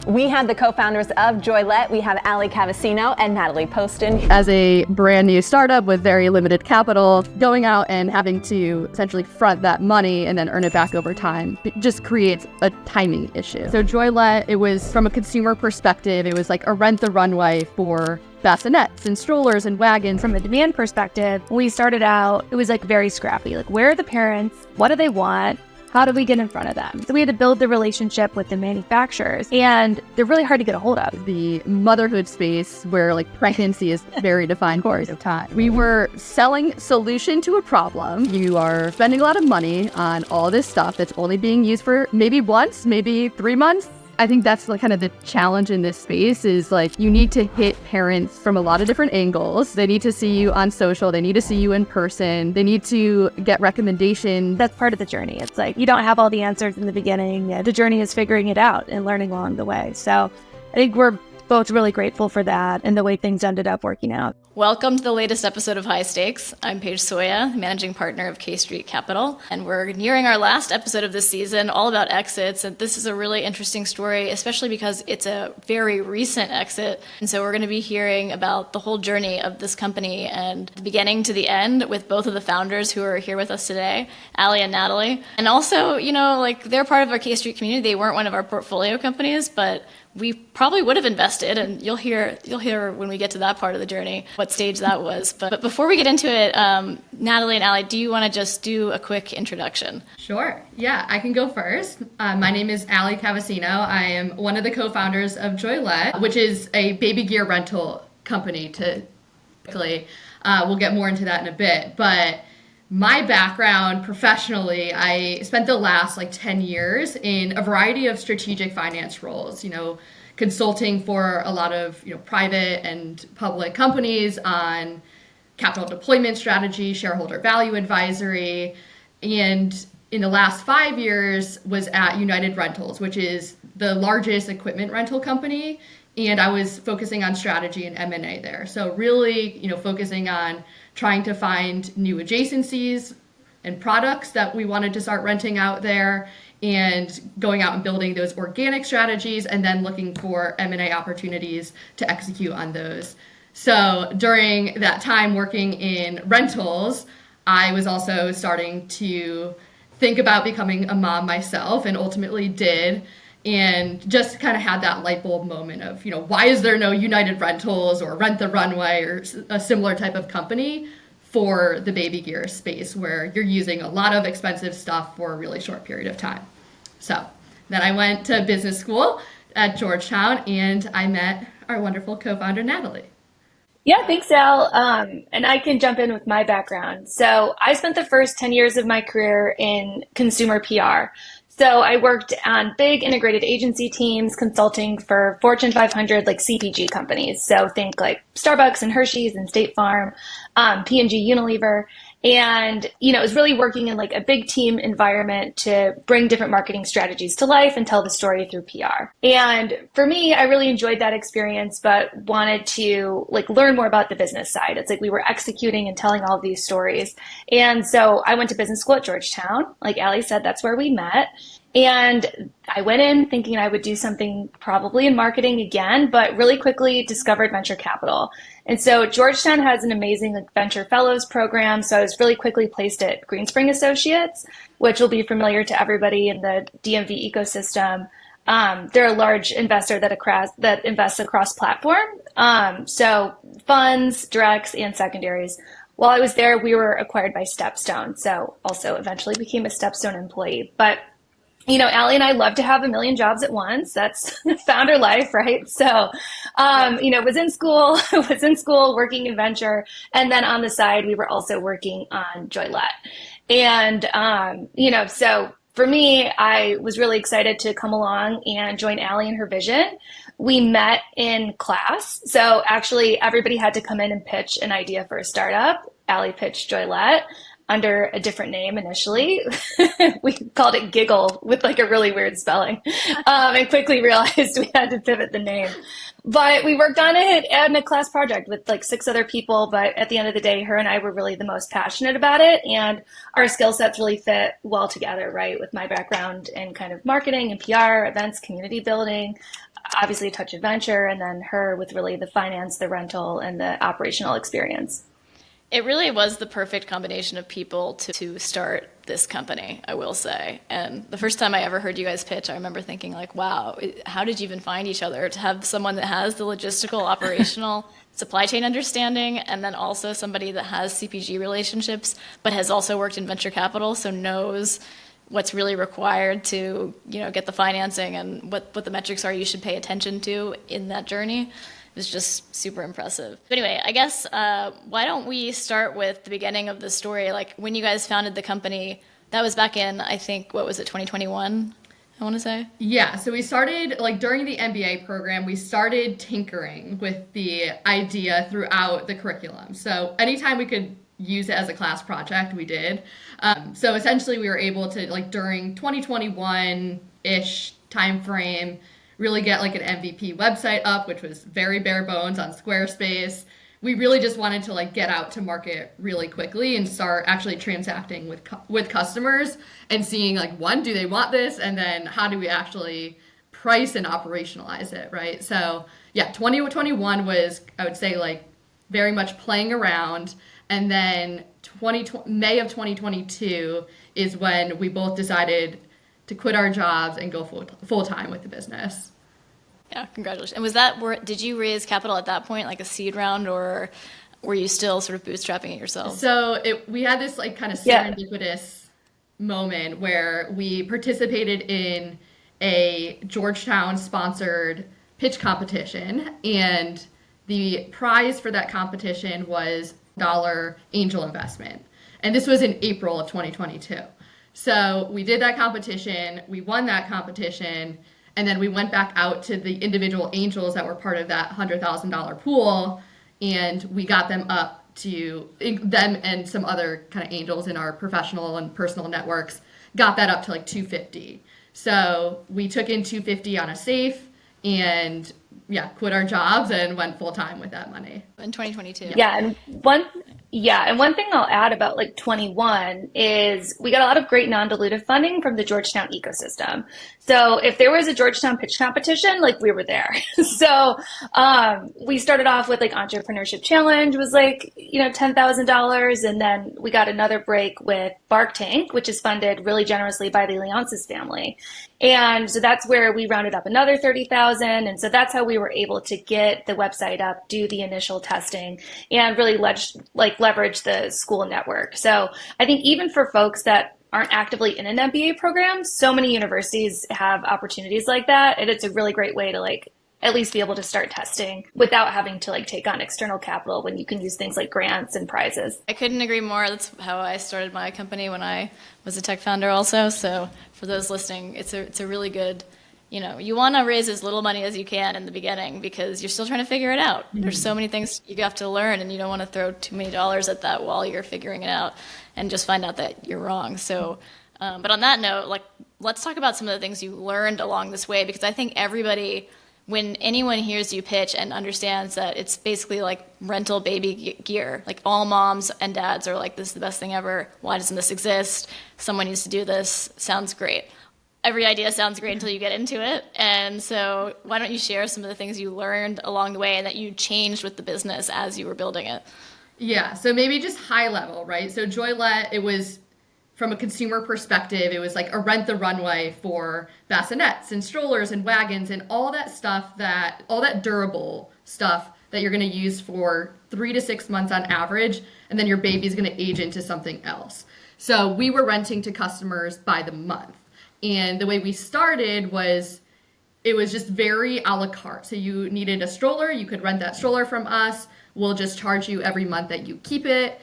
We have the co-founders of JoyLet. We have Alli Cavasino and Natalie Poston. As a brand new startup with very limited capital, going out and having to essentially front that money and then earn it back over time just creates a timing issue. So JoyLet, it was from a consumer perspective, it was like a rent-the-runway for bassinets and strollers and wagons. From a demand perspective, when we started out, it was like very scrappy. Like, where are the parents? What do they want? How do we get in front of them? So we had to build the relationship with the manufacturers, and they're really hard to get a hold of. The motherhood space where like pregnancy is very defined period of time. We were selling solution to a problem. You are spending a lot of money on all this stuff that's only being used for maybe once, maybe 3 months. I think that's like kind of the challenge in this space is like you need to hit parents from a lot of different angles. They need to see you on social. They need to see you in person. They need to get recommendations. That's part of the journey. It's like you don't have all the answers in the beginning. The journey is figuring it out and learning along the way. So I think we're both really grateful for that and the way things ended up working out. Welcome to the latest episode of High Stakes. I'm Paige Soya, managing partner of K Street Capital, and we're nearing our last episode of this season, all about exits. And this is a really interesting story, especially because it's a very recent exit. And so we're going to be hearing about the whole journey of this company and the beginning to the end with both of the founders who are here with us today, Alli and Natalie. And also, like they're part of our K Street community. They weren't one of our portfolio companies, but we probably would have invested, and you'll hear when we get to that part of the journey what stage that was. But before we get into it, Natalie and Alli, do you want to just do a quick introduction? Sure. Yeah, I can go first. My name is Alli Cavasino. I am one of the co-founders of JoyLet, which is a baby gear rental company. We'll get more into that in a bit, but my background professionally, I spent the last 10 years in a variety of strategic finance roles, consulting for a lot of, private and public companies on capital deployment strategy, shareholder value advisory, and in the last 5 years was at United Rentals, which is the largest equipment rental company. And I was focusing on strategy and M&A there. So really, focusing on trying to find new adjacencies and products that we wanted to start renting out there and going out and building those organic strategies and then looking for M&A opportunities to execute on those. So during that time working in rentals, I was also starting to think about becoming a mom myself and ultimately did. And just kind of had that light bulb moment of, why is there no United Rentals or Rent-the-Runway or a similar type of company for the baby gear space where you're using a lot of expensive stuff for a really short period of time. So then I went to business school at Georgetown and I met our wonderful co-founder, Natalie. Yeah, thanks, Al. And I can jump in with my background. So I spent the first 10 years of my career in consumer PR. So I worked on big integrated agency teams consulting for Fortune 500 CPG companies. So think like Starbucks and Hershey's and State Farm, P&G, Unilever. And, it was really working in a big team environment to bring different marketing strategies to life and tell the story through PR. And for me, I really enjoyed that experience, but wanted to learn more about the business side. It's like we were executing and telling all of these stories. And so I went to business school at Georgetown. Like Alli said, that's where we met. And I went in thinking I would do something probably in marketing again, but really quickly discovered venture capital. And so Georgetown has an amazing venture fellows program. So I was really quickly placed at Greenspring Associates, which will be familiar to everybody in the DMV ecosystem. They're a large investor that invests across platform. So funds, directs, and secondaries. While I was there, we were acquired by StepStone. So also eventually became a StepStone employee. But Alli and I love to have a million jobs at once. That's founder life, right? So, was in school, working in venture. And then on the side, we were also working on JoyLet. And, so for me, I was really excited to come along and join Alli in her vision. We met in class. So actually everybody had to come in and pitch an idea for a startup. Alli pitched JoyLet under a different name initially. We called it Giggle with a really weird spelling, and quickly realized we had to pivot the name. But we worked on it in a class project with like 6 other people. But at the end of the day, her and I were really the most passionate about it. And our skill sets really fit well together, right? With my background in kind of marketing and PR, events, community building, obviously a touch of venture, and then her with really the finance, the rental, and the operational experience. It really was the perfect combination of people to start this company, I will say. And the first time I ever heard you guys pitch, I remember thinking like, wow, how did you even find each other? To have someone that has the logistical, operational, supply chain understanding, and then also somebody that has CPG relationships, but has also worked in venture capital, so knows what's really required to, get the financing and what the metrics are you should pay attention to in that journey. It was just super impressive. But anyway, I guess why don't we start with the beginning of the story? Like when you guys founded the company, that was back in, I think, what was it, 2021? I want to say. Yeah, so we started, like during the MBA program, we started tinkering with the idea throughout the curriculum. So anytime we could use it as a class project, we did. So essentially we were able to, like during 2021-ish timeframe, really get like an MVP website up, which was very bare bones on Squarespace. We really just wanted to like get out to market really quickly and start actually transacting with customers and seeing like, one, do they want this? And then how do we actually price and operationalize it, right? So yeah, 2021 was, I would say, like very much playing around. And then May of 2022 is when we both decided to quit our jobs and go full time with the business. Yeah, congratulations. And was that did you raise capital at that point, like a seed round, or were you still sort of bootstrapping it yourselves? So we had this like kind of serendipitous moment where we participated in a Georgetown sponsored pitch competition, and the prize for that competition was $1 angel investment. And this was in April of 2022. So we did that competition, we won that competition, and then we went back out to the individual angels that were part of that $100,000 pool, and we got them up to, them and some other kind of angels in our professional and personal networks, got that up to like 250. So we took in 250 on a safe and quit our jobs and went full time with that money. In 2022. And one thing I'll add about like 21 is we got a lot of great non-dilutive funding from the Georgetown ecosystem. So if there was a Georgetown pitch competition, like we were there. So we started off with like Entrepreneurship Challenge was like, $10,000. And then we got another break with Bark Tank, which is funded really generously by the Alliances family. And so that's where we rounded up another 30,000. And so that's how we were able to get the website up, do the initial testing, and really leverage the school network. So I think even for folks that aren't actively in an MBA program, so many universities have opportunities like that. And it's a really great way to at least be able to start testing without having to take on external capital when you can use things like grants and prizes. I couldn't agree more. That's how I started my company when I was a tech founder also. So for those listening, it's a really good, you want to raise as little money as you can in the beginning because you're still trying to figure it out. Mm-hmm. There's so many things you have to learn, and you don't want to throw too many dollars at that while you're figuring it out and just find out that you're wrong. So, but on that note, let's talk about some of the things you learned along this way, because I think everybody, when anyone hears you pitch and understands that it's basically like rental baby gear, like all moms and dads are like, this is the best thing ever. Why doesn't this exist? Someone needs to do this. Sounds great. Every idea sounds great until you get into it. And so why don't you share some of the things you learned along the way and that you changed with the business as you were building it? Yeah, so maybe just high level, right? So JoyLet, it was, from a consumer perspective, it was like a rent-the-runway for bassinets and strollers and wagons and all that stuff, all that durable stuff that you're going to use for 3 to 6 months on average, and then your baby's going to age into something else. So we were renting to customers by the month. And the way we started was, it was just very a la carte. So you needed a stroller, you could rent that stroller from us. We'll just charge you every month that you keep it.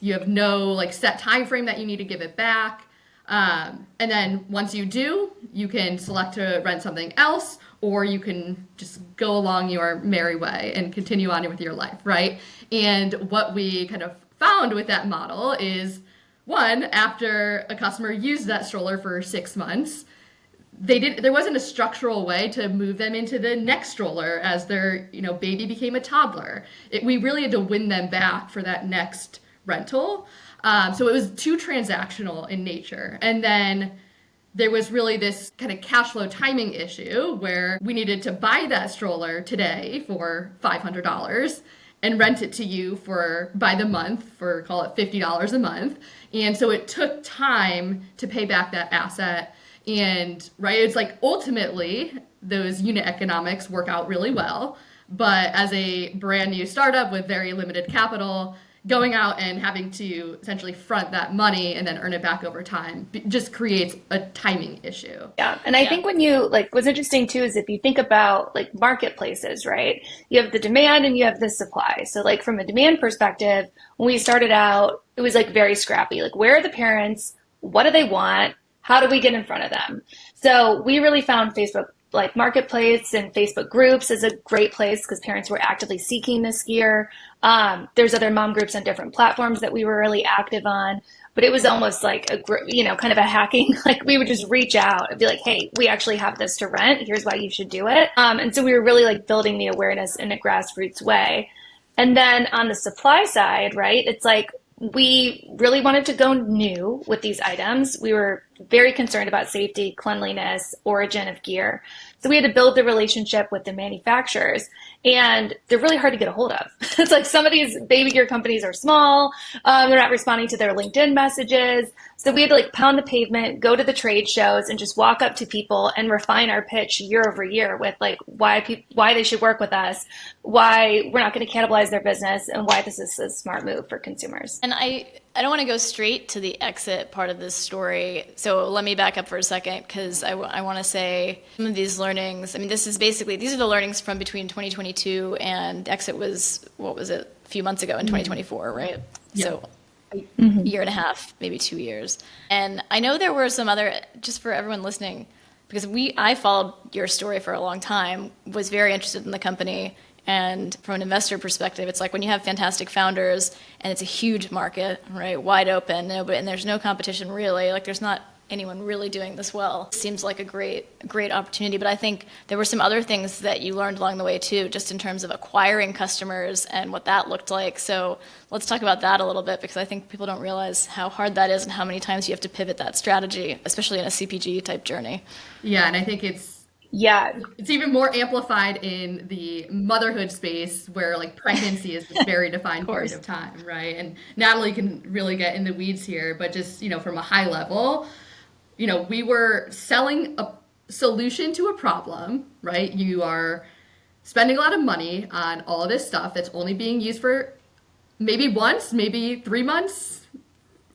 You have no set time frame that you need to give it back. And then once you do, you can select to rent something else, or you can just go along your merry way and continue on with your life, right? And what we kind of found with that model is, one, after a customer used that stroller for 6 months, there wasn't a structural way to move them into the next stroller as their, baby became a toddler. We really had to win them back for that next rental. So it was too transactional in nature. And then there was really this kind of cash flow timing issue where we needed to buy that stroller today for $500 and rent it to you by the month for, call it $50 a month. And so it took time to pay back that asset. And right, it's like ultimately those unit economics work out really well. But as a brand new startup with very limited capital, going out and having to essentially front that money and then earn it back over time just creates a timing issue. Yeah. And I think when you what's interesting too is if you think about marketplaces, right? You have the demand and you have the supply. So from a demand perspective, when we started out, it was very scrappy. Where are the parents? What do they want? How do we get in front of them? So we really found Facebook marketplace and Facebook groups is a great place because parents were actively seeking this gear. There's other mom groups on different platforms that we were really active on, but it was almost kind of a hacking. We would just reach out and be like, hey, we actually have this to rent. Here's why you should do it. And so we were really building the awareness in a grassroots way. And then on the supply side, right, it's we really wanted to go new with these items. We were very concerned about safety, cleanliness, origin of gear. So we had to build the relationship with the manufacturers, and they're really hard to get a hold of. It's some of these baby gear companies are small. They're not responding to their LinkedIn messages. So we had to pound the pavement, go to the trade shows, and just walk up to people and refine our pitch year over year with why they should work with us, why we're not going to cannibalize their business, and why this is a smart move for consumers. And I don't want to go straight to the exit part of this story. So let me back up for a second because I want to say some of these learnings, these are the learnings from between 2022 and exit was, a few months ago in 2024, right? Yeah. So a year and a half, maybe 2 years. And I know there were some other, just for everyone listening, because I followed your story for a long time, was very interested in the company. And from an investor perspective, it's when you have fantastic founders and it's a huge market, right, wide open, and there's no competition really, there's not anyone really doing this well. It seems like a great opportunity, but I think there were some other things that you learned along the way too, just in terms of acquiring customers and what that looked like. So let's talk about that a little bit because I think people don't realize how hard that is and how many times you have to pivot that strategy, especially in a CPG type journey. Yeah, and I think it's even more amplified in the motherhood space where pregnancy is a very defined period of time, right? And Natalie can really get in the weeds here, but just, from a high level, we were selling a solution to a problem, right? You are spending a lot of money on all of this stuff that's only being used for maybe once, maybe 3 months,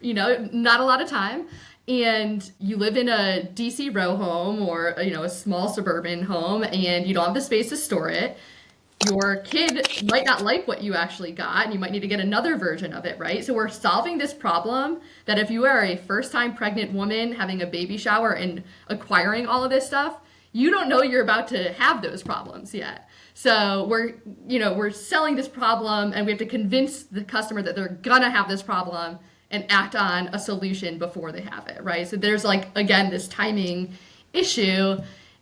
not a lot of time. And you live in a DC row home or, a small suburban home and you don't have the space to store it. Your kid might not like what you actually got and you might need to get another version of it, right? So we're solving this problem that if you are a first-time pregnant woman having a baby shower and acquiring all of this stuff, you don't know you're about to have those problems yet. So we're selling this problem and we have to convince the customer that they're gonna have this problem and act on a solution before they have it, right? So there's again, this timing issue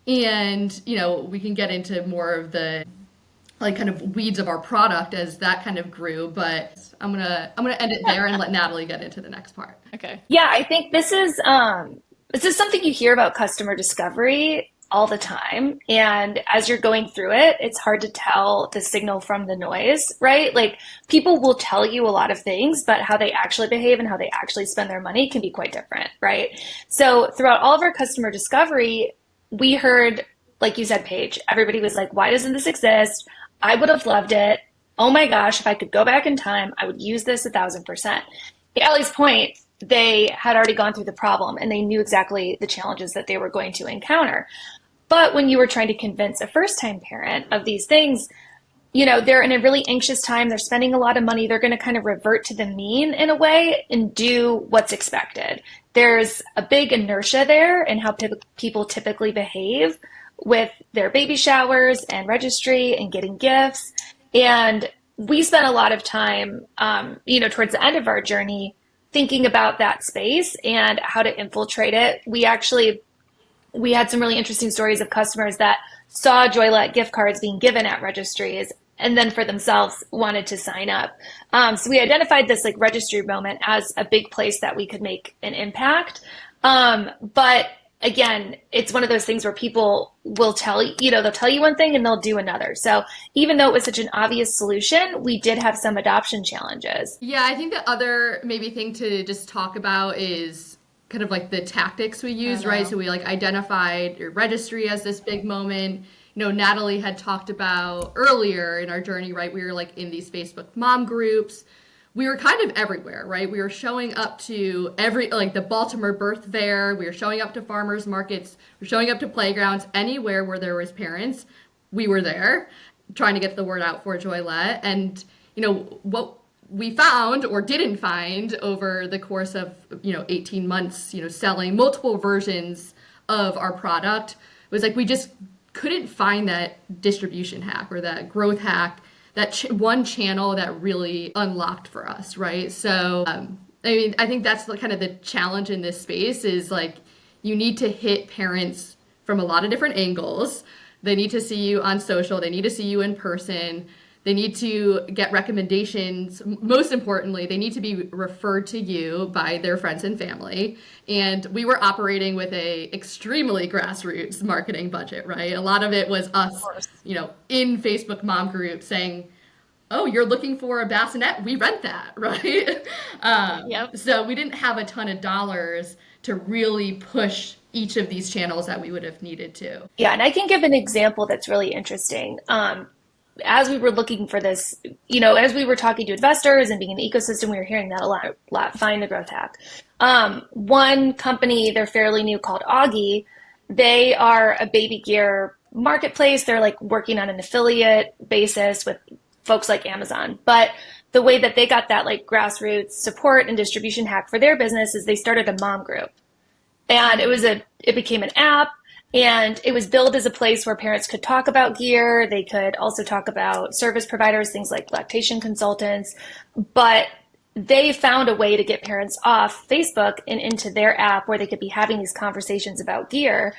and, we can get into more of the kind of weeds of our product as that kind of grew, but I'm gonna end it there and let Natalie get into the next part. Okay. Yeah, I think this is something you hear about customer discovery all the time. And as you're going through it, it's hard to tell the signal from the noise, right? People will tell you a lot of things, but how they actually behave and how they actually spend their money can be quite different, right? So throughout all of our customer discovery, we heard, like you said, Paige, everybody was why doesn't this exist? I would have loved it. Oh my gosh, if I could go back in time, I would use this 1,000%. To Alli's point, they had already gone through the problem and they knew exactly the challenges that they were going to encounter. But when you were trying to convince a first-time parent of these things, they're in a really anxious time. They're spending a lot of money. They're going to kind of revert to the mean in a way and do what's expected. There's a big inertia there in how people typically behave with their baby showers and registry and getting gifts. And we spent a lot of time, towards the end of our journey, thinking about that space and how to infiltrate it. We actually we had some really interesting stories of customers that saw JoyLet gift cards being given at registries and then for themselves wanted to sign up. So we identified this like registry moment as a big place that we could make an impact. But again, it's one of those things where people will tell you, they'll tell you one thing and they'll do another. So even though it was such an obvious solution, we did have some adoption challenges. Yeah, I think the other maybe thing to just talk about is kind of like the tactics we used, right? So we like identified your registry as this big moment. Natalie had talked about earlier in our journey, right? We were like in these Facebook mom groups. We were kind of everywhere, right? We were showing up to the Baltimore Birth Fair. We were showing up to farmers markets. We were showing up to playgrounds, anywhere where there was parents. We were there trying to get the word out for JoyLet. And, what we found or didn't find over the course of, 18 months, selling multiple versions of our product was like, we just couldn't find that distribution hack or that growth hack, that one channel that really unlocked for us, right? So, I think that's kind of the challenge in this space is like, you need to hit parents from a lot of different angles. They need to see you on social. They need to see you in person. They need to get recommendations. Most importantly, they need to be referred to you by their friends and family. And we were operating with a extremely grassroots marketing budget, right? A lot of it was us, in Facebook mom groups saying, oh, you're looking for a bassinet? We rent that, right? Yep. So we didn't have a ton of dollars to really push each of these channels that we would have needed to. Yeah, and I can give an example that's really interesting. As we were looking for this, as we were talking to investors and being in the ecosystem, we were hearing that a lot, find the growth hack. One company, they're fairly new, called Augie. They are a baby gear marketplace. They're like working on an affiliate basis with folks like Amazon. But the way that they got that like grassroots support and distribution hack for their business is they started a mom group. And it became an app. And it was billed as a place where parents could talk about gear. They could also talk about service providers, things like lactation consultants. But they found a way to get parents off Facebook and into their app where they could be having these conversations about gear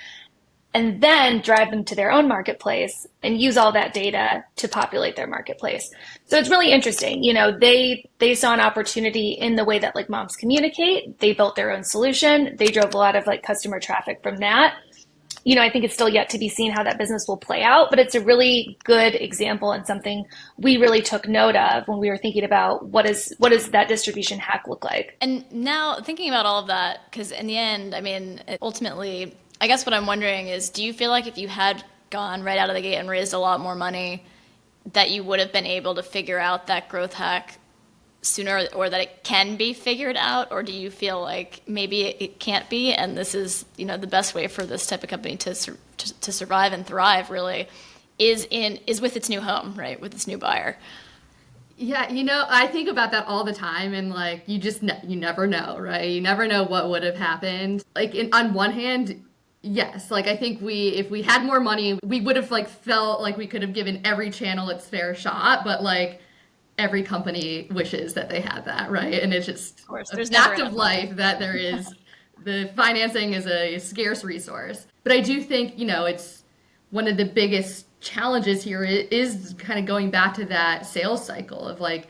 and then drive them to their own marketplace and use all that data to populate their marketplace. So it's really interesting. They saw an opportunity in the way that like moms communicate. They built their own solution. They drove a lot of like customer traffic from that. I think it's still yet to be seen how that business will play out, but it's a really good example and something we really took note of when we were thinking about what does that distribution hack look like. And now thinking about all of that, because in the end, ultimately, I guess what I'm wondering is, do you feel like if you had gone right out of the gate and raised a lot more money, that you would have been able to figure out that growth hack sooner, or that it can be figured out? Or do you feel like maybe it can't be, and this is the best way for this type of company to survive and thrive really is with its new home, right, with its new buyer? Yeah, I think about that all the time, and like you never know, right? You never know what would have happened. Like on one hand, yes, like I think if we had more money, we would have like felt like we could have given every channel its fair shot, but like every company wishes that they had that, right? And it's just of course, a fact of life that there is, the financing is a scarce resource. But I do think, it's one of the biggest challenges here is kind of going back to that sales cycle of like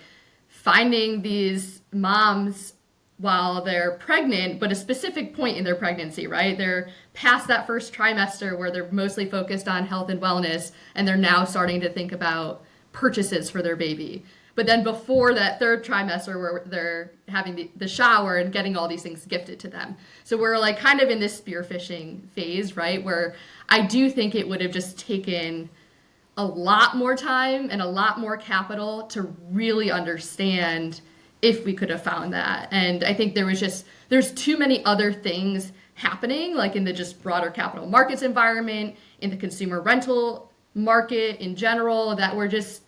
finding these moms while they're pregnant, but a specific point in their pregnancy, right? They're past that first trimester where they're mostly focused on health and wellness, and they're now starting to think about purchases for their baby. But then before that third trimester where they're having the shower and getting all these things gifted to them. So we're like kind of in this spearfishing phase, right? Where I do think it would have just taken a lot more time and a lot more capital to really understand if we could have found that. And I think there's too many other things happening, like in the just broader capital markets environment, in the consumer rental market in general, that we're just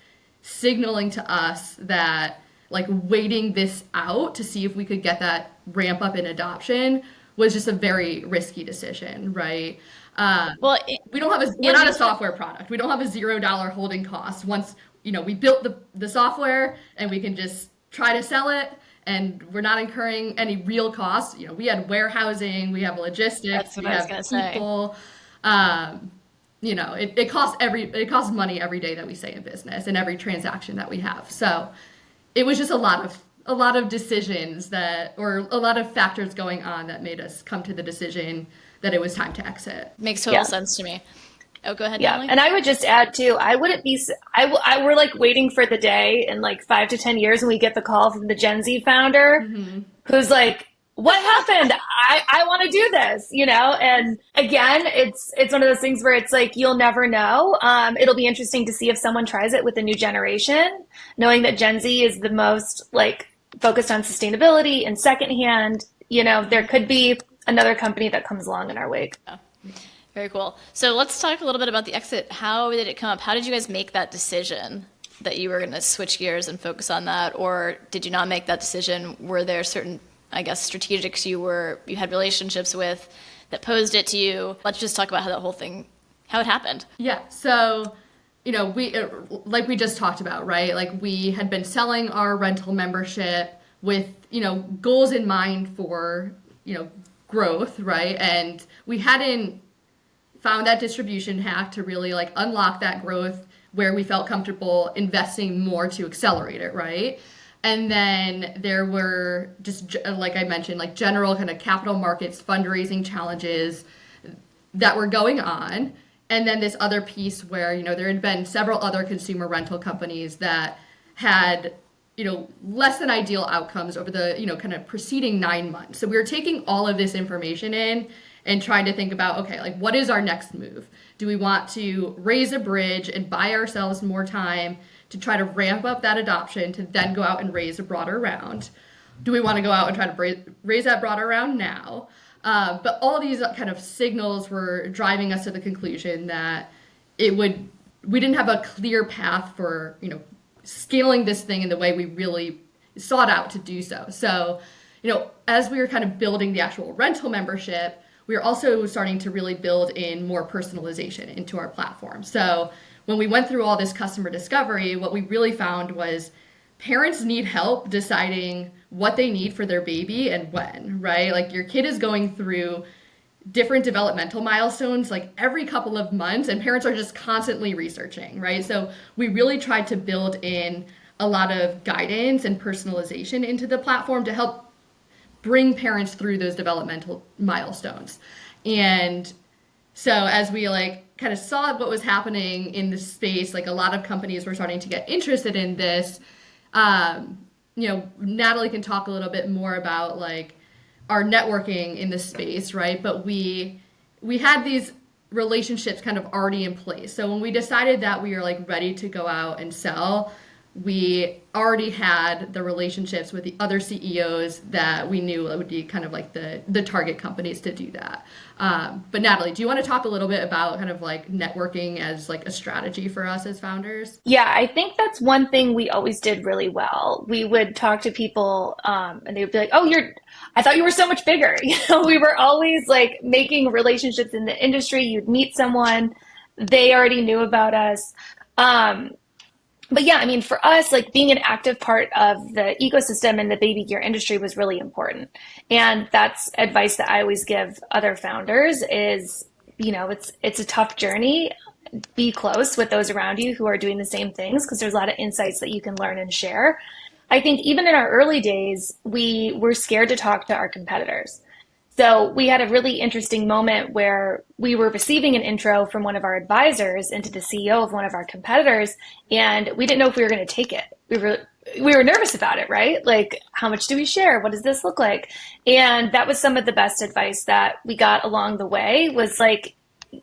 signaling to us that like waiting this out to see if we could get that ramp up in adoption was just a very risky decision, right? We're not a software product. We don't have a $0 holding cost. Once we built the software, and we can just try to sell it, and we're not incurring any real costs. You know, we had warehousing, we have logistics, That's what we I was have gonna say. people. You know, it costs money every day that we stay in business and every transaction that we have. So it was just a lot of decisions or a lot of factors going on that made us come to the decision that it was time to exit. Makes total sense to me. Oh, go ahead, Yeah, Natalie. and I would just add too, I wouldn't be, we're like waiting for the day in like 5 to 10 years when we get the call from the Gen Z founder who's like, what happened? I want to do this, you know? And again, it's one of those things where it's like, you'll never know. It'll be interesting to see if someone tries it with the new generation, knowing that Gen Z is the most like focused on sustainability and secondhand, you know, there could be another company that comes along in our wake. Yeah. Very cool. So let's talk a little bit about the exit. How did it come up? How did you guys make that decision that you were going to switch gears and focus on that? Or did you not make that decision? Were there certain, I guess, strategics you had relationships with that posed it to you? Let's just talk about how it happened. Yeah. So, you know, like we just talked about, right? Like we had been selling our rental membership with, you know, goals in mind for, you know, growth, right? And we hadn't found that distribution hack to really like unlock that growth where we felt comfortable investing more to accelerate it, right? And then there were just, like I mentioned, like general kind of capital markets fundraising challenges that were going on. And then this other piece where, you know, there had been several other consumer rental companies that had, you know, less than ideal outcomes over the, you know, kind of preceding 9 months. So we were taking all of this information in and trying to think about, okay, like what is our next move? Do we want to raise a bridge and buy ourselves more time to try to ramp up that adoption to then go out and raise a broader round? Do we want to go out and try to raise that broader round now? But all these kind of signals were driving us to the conclusion that we didn't have a clear path for, you know, scaling this thing in the way we really sought out to do so. So, you know, as we were kind of building the actual rental membership, we were also starting to really build in more personalization into our platform. So when we went through all this customer discovery, what we really found was parents need help deciding what they need for their baby and when, right? Like your kid is going through different developmental milestones like every couple of months, and parents are just constantly researching, right? So we really tried to build in a lot of guidance and personalization into the platform to help bring parents through those developmental milestones. And so as we like kind of saw what was happening in the space, like a lot of companies were starting to get interested in this. You know, Natalie can talk a little bit more about like our networking in this space, right? But we had these relationships kind of already in place. So when we decided that we were like ready to go out and sell, we already had the relationships with the other CEOs that we knew would be kind of like the target companies to do that. But Natalie, do you want to talk a little bit about kind of like networking as like a strategy for us as founders? Yeah, I think that's one thing we always did really well. We would talk to people and they would be like, oh, I thought you were so much bigger. You know, we were always like making relationships in the industry. You'd meet someone, they already knew about us. But yeah, I mean, for us, like being an active part of the ecosystem in the baby gear industry was really important. And that's advice that I always give other founders is, you know, it's a tough journey. Be close with those around you who are doing the same things because there's a lot of insights that you can learn and share. I think even in our early days, we were scared to talk to our competitors. So we had a really interesting moment where we were receiving an intro from one of our advisors into the CEO of one of our competitors, and we didn't know if we were going to take it. We were nervous about it, right? Like, how much do we share? What does this look like? And that was some of the best advice that we got along the way was like,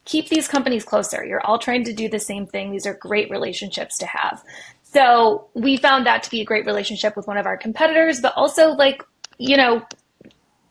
keep these companies closer. You're all trying to do the same thing. These are great relationships to have. So we found that to be a great relationship with one of our competitors, but also like, you know,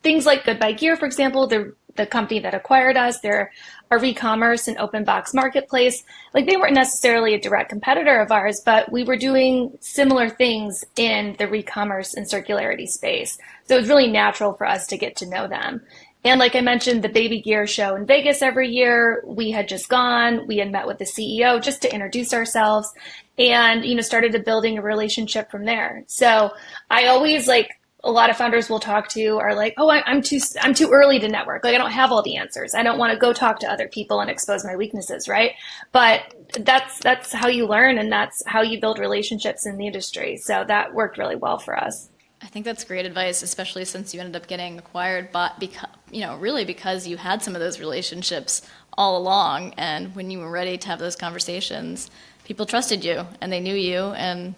things like GoodBuy Gear, for example, the company that acquired us, they're a re-commerce and open box marketplace. Like they weren't necessarily a direct competitor of ours, but we were doing similar things in the re-commerce and circularity space. So it was really natural for us to get to know them. And like I mentioned, the baby gear show in Vegas every year, we had just gone, we had met with the CEO just to introduce ourselves and, you know, started building a relationship from there. So I always like a lot of founders we'll talk to are like, oh, I'm too early to network. Like, I don't have all the answers. I don't want to go talk to other people and expose my weaknesses, right? But that's how you learn, and that's how you build relationships in the industry. So that worked really well for us. I think that's great advice, especially since you ended up getting acquired, but really because you had some of those relationships all along, and when you were ready to have those conversations, people trusted you and they knew you, and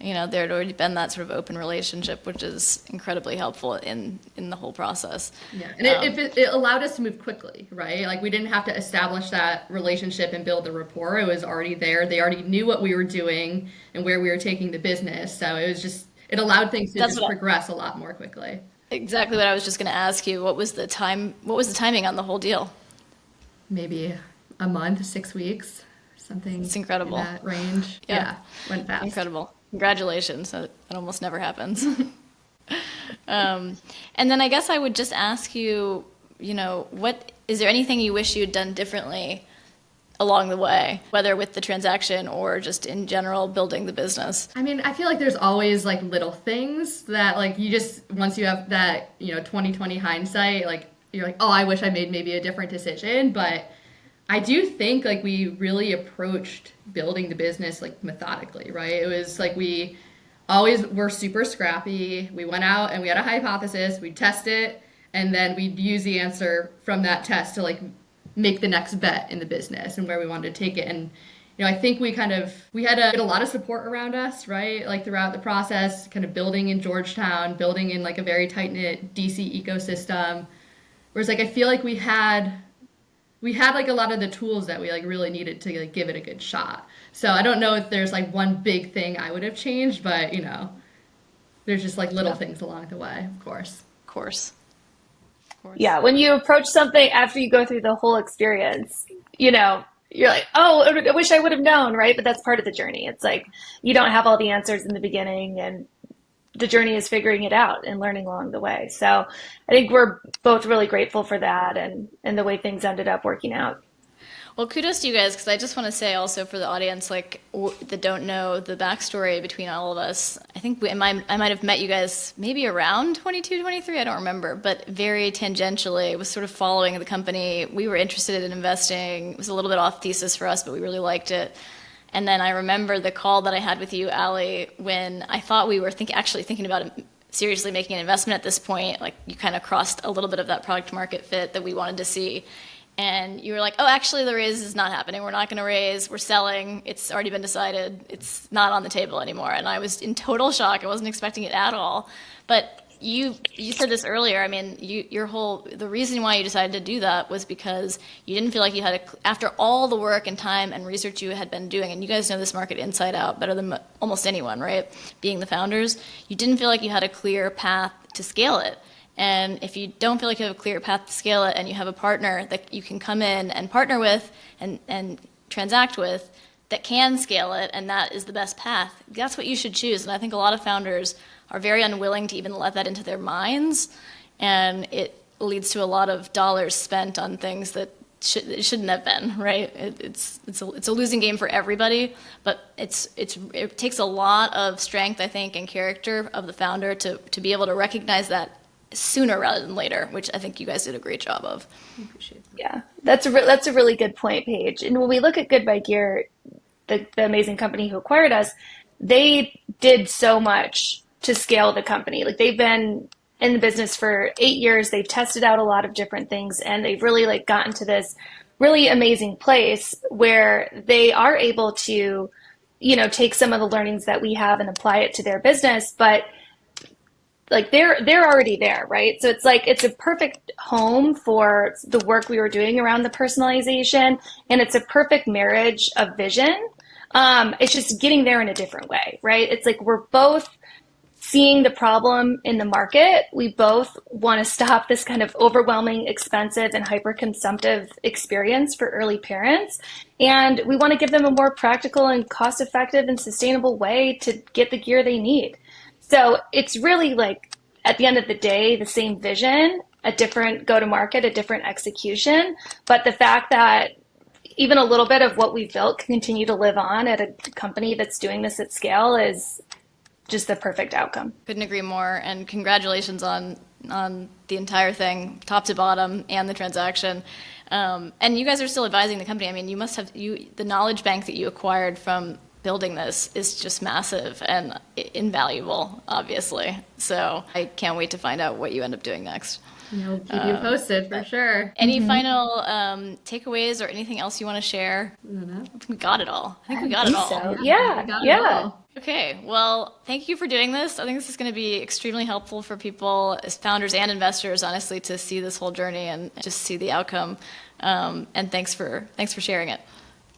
there had already been that sort of open relationship, which is incredibly helpful in the whole process. Yeah, and it allowed us to move quickly, right? Like, we didn't have to establish that relationship and build the rapport. It was already there. They already knew what we were doing and where we were taking the business. So it allowed things to progress a lot more quickly. Exactly what I was just going to ask you. What was the timing on the whole deal? Maybe a month, 6 weeks, something. It's incredible. In that range. Yeah, went fast. Incredible. Congratulations. That almost never happens. And then I guess I would just ask you, what is there anything you wish you had done differently along the way, whether with the transaction or just in general building the business? I mean, I feel like there's always like little things that like you just, once you have that, 20/20 hindsight, like you're like, oh, I wish I made maybe a different decision. But I do think like we really approached building the business like methodically, right? It was like we always were super scrappy. We went out and we had a hypothesis, we'd test it, and then we'd use the answer from that test to like make the next bet in the business and where we wanted to take it. And I think we had a lot of support around us, right? Like throughout the process, kind of building in Georgetown, building in like a very tight-knit DC ecosystem. Whereas like I feel like we had like a lot of the tools that we like really needed to like give it a good shot. So I don't know if there's like one big thing I would have changed, but there's just like little things along the way, of course. Of course. Yeah, when you approach something after you go through the whole experience, you're like, oh, I wish I would have known, right? But that's part of the journey. It's like you don't have all the answers in the beginning, and the journey is figuring it out and learning along the way. So I think we're both really grateful for that and the way things ended up working out. Well, kudos to you guys, because I just want to say also for the audience like that don't know the backstory between all of us, I think I might have met you guys maybe around 22, 23, I don't remember, but very tangentially. It was sort of following the company. We were interested in investing. It was a little bit off thesis for us, but we really liked it. And then I remember the call that I had with you, Alli, when I thought we were actually thinking about seriously making an investment at this point. Like you kind of crossed a little bit of that product market fit that we wanted to see. And you were like, oh, actually, the raise is not happening. We're not going to raise. We're selling. It's already been decided. It's not on the table anymore. And I was in total shock. I wasn't expecting it at all. But you said this earlier. I mean, the reason why you decided to do that was because you didn't feel like you had after all the work and time and research you had been doing, and you guys know this market inside out better than almost anyone, right? Being the founders, you didn't feel like you had a clear path to scale it. And if you don't feel like you have a clear path to scale it and you have a partner that you can come in and partner with and transact with that can scale it, and that is the best path, that's what you should choose. And I think a lot of founders are very unwilling to even let that into their minds, and it leads to a lot of dollars spent on things that it shouldn't have been, right? It's a losing game for everybody, but it takes a lot of strength, I think, and character of the founder to be able to recognize that sooner rather than later, which I think you guys did a great job of. I appreciate that. Yeah, that's a really good point, Paige. And when we look at GoodBuy Gear, the amazing company who acquired us, they did so much to scale the company. Like they've been in the business for 8 years. They've tested out a lot of different things, and they've really like gotten to this really amazing place where they are able to, take some of the learnings that we have and apply it to their business. But like they're already there, right? So it's like it's a perfect home for the work we were doing around the personalization, and it's a perfect marriage of vision. It's just getting there in a different way, right? It's like we're both seeing the problem in the market. We both want to stop this kind of overwhelming, expensive, and hyper-consumptive experience for early parents. And we want to give them a more practical and cost-effective and sustainable way to get the gear they need. So it's really like, at the end of the day, the same vision, a different go-to-market, a different execution. But the fact that even a little bit of what we've built can continue to live on at a company that's doing this at scale is just the perfect outcome. Couldn't agree more. And congratulations on the entire thing, top to bottom, and the transaction. And you guys are still advising the company. I mean, you must have the knowledge bank that you acquired from building this is just massive and invaluable, obviously. So I can't wait to find out what you end up doing next. We'll keep you posted for sure. Any final takeaways or anything else you want to share? I think we got it all. I think we got it all. So, Got it all. Okay, well, thank you for doing this. I think this is going to be extremely helpful for people, as founders and investors, honestly, to see this whole journey and just see the outcome. And thanks for sharing it.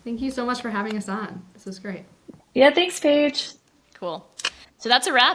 Thank you so much for having us on. This was great. Yeah, thanks, Paige. Cool. So that's a wrap.